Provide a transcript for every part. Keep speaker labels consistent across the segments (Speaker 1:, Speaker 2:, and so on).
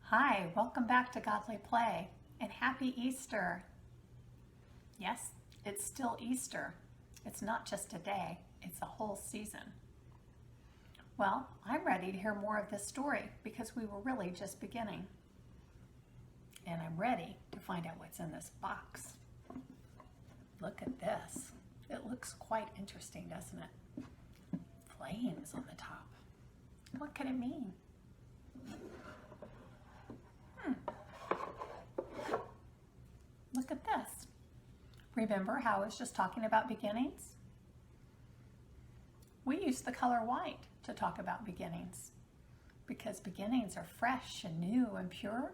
Speaker 1: Hi, welcome back to Godly Play, and happy Easter. Yes, it's still Easter. It's not just a day, it's a whole season. Well, I'm ready to hear more of this story because we were really just beginning. And I'm ready to find out what's in this box. Look at this. It looks quite interesting, doesn't it? Flames on the top. What could it mean? Look at this. Remember how I was just talking about beginnings? We use the color white to talk about beginnings because beginnings are fresh and new and pure,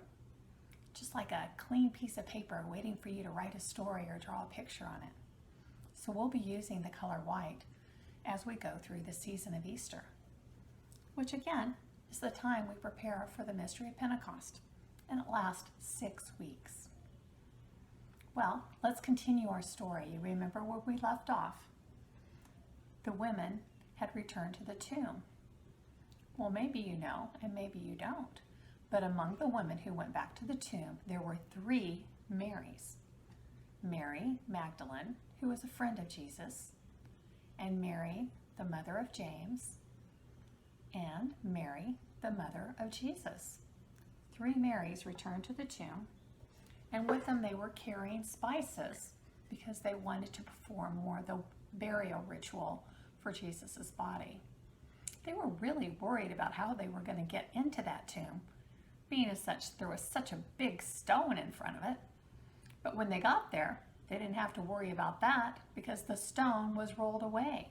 Speaker 1: just like a clean piece of paper waiting for you to write a story or draw a picture on it. So we'll be using the color white as we go through the season of Easter, which again is the time we prepare for the mystery of Pentecost, and it lasts 6 weeks. Well, let's continue our story. You remember where we left off? The women had returned to the tomb. Well, maybe you know, and maybe you don't. But among the women who went back to the tomb, there were 3 Marys. Mary Magdalene, who was a friend of Jesus, and Mary, the mother of James, and Mary, the mother of Jesus. 3 Marys returned to the tomb, and with them they were carrying spices because they wanted to perform more of the burial ritual for Jesus' body. They were really worried about how they were going to get into that tomb, being as such there was such a big stone in front of it. But when they got there, they didn't have to worry about that because the stone was rolled away.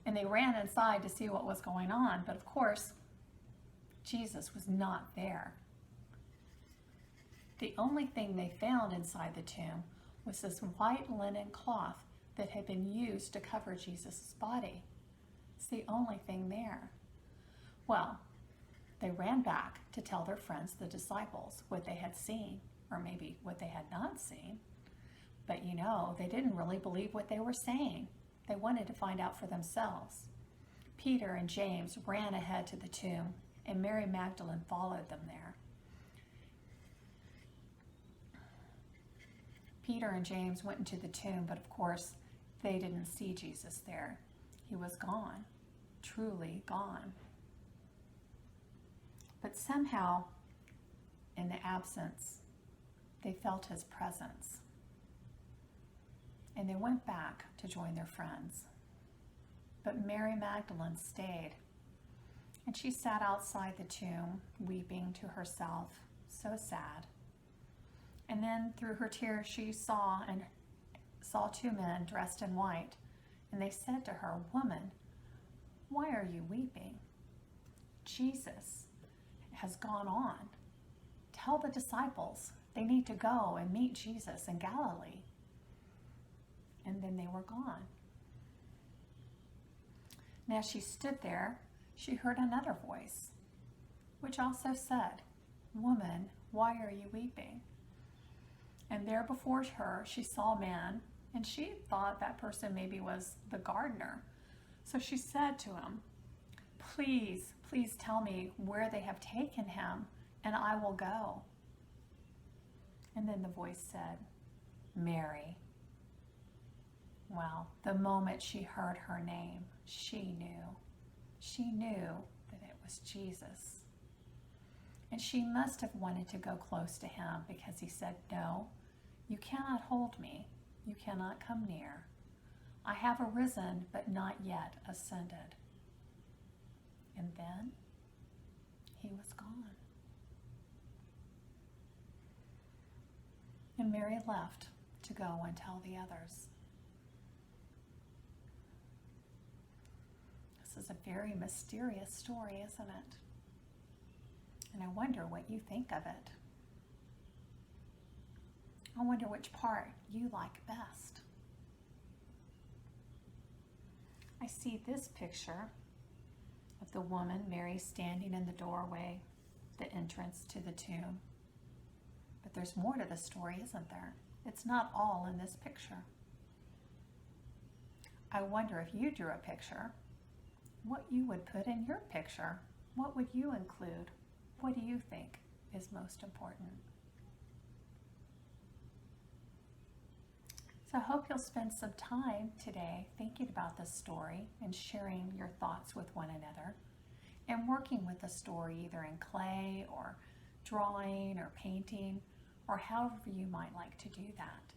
Speaker 1: And they ran inside to see what was going on, but of course, Jesus was not there. The only thing they found inside the tomb was this white linen cloth that had been used to cover Jesus' body. It's the only thing there. Well, they ran back to tell their friends, the disciples, what they had seen, or maybe what they had not seen. But you know, they didn't really believe what they were saying. They wanted to find out for themselves. Peter and James ran ahead to the tomb, and Mary Magdalene followed them there. Peter and James went into the tomb, but of course, they didn't see Jesus there. He was gone, truly gone. But somehow, in the absence, they felt his presence. And they went back to join their friends. But Mary Magdalene stayed, and she sat outside the tomb, weeping to herself, so sad. And then through her tears she saw 2 men dressed in white, and they said to her, "Woman, why are you weeping? Jesus has gone on. Tell the disciples they need to go and meet Jesus in Galilee." And then they were gone. And as she stood there, she heard another voice, which also said, "Woman, why are you weeping?" And there before her, she saw a man, and she thought that person maybe was the gardener. So she said to him, please tell me where they have taken him, and I will go." And then the voice said, "Mary." Well, the moment she heard her name, she knew that it was Jesus. And she must have wanted to go close to him because he said, "No, you cannot hold me. You cannot come near. I have arisen, but not yet ascended." And then he was gone. And Mary left to go and tell the others. This is a very mysterious story, isn't it? And I wonder what you think of it. I wonder which part you like best. I see this picture of the woman, Mary, standing in the doorway, the entrance to the tomb. But there's more to the story, isn't there? It's not all in this picture. I wonder if you drew a picture, what you would put in your picture. What would you include? What do you think is most important. So I hope you'll spend some time today thinking about this story and sharing your thoughts with one another and working with the story either in clay or drawing or painting or however you might like to do that,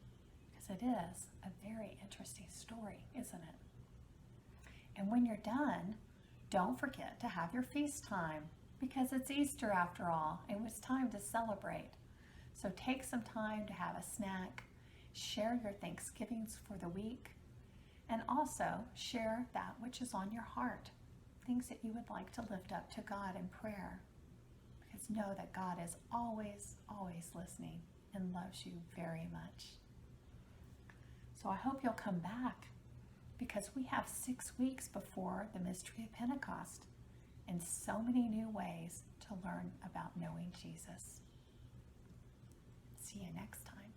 Speaker 1: because it is a very interesting story, isn't it? And when you're done, don't forget to have your feast time, because it's Easter after all, and it's time to celebrate. So take some time to have a snack, share your Thanksgivings for the week, and also share that which is on your heart, things that you would like to lift up to God in prayer. Because know that God is always, always listening and loves you very much. So I hope you'll come back, because we have 6 weeks before the mystery of Pentecost and so many new ways to learn about knowing Jesus. See you next time.